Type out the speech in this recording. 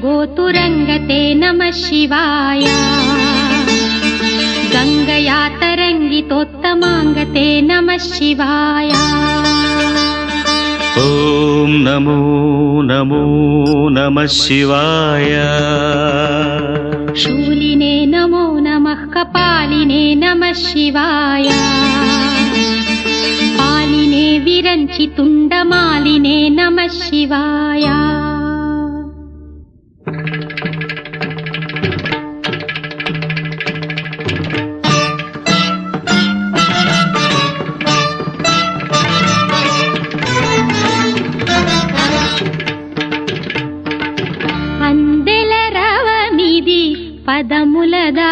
गोतुरङ्गते नमः शिवाय गङ्गया तरङ्गितोत्तमाङ्गते नमः शिवाय ॐ नमो नमो नमः शिवाय शूलिने नमो नमः कपालिने नमः शिवाय पालिने विरञ्चि तुण्डमालिने नमः शिवाय పదములదా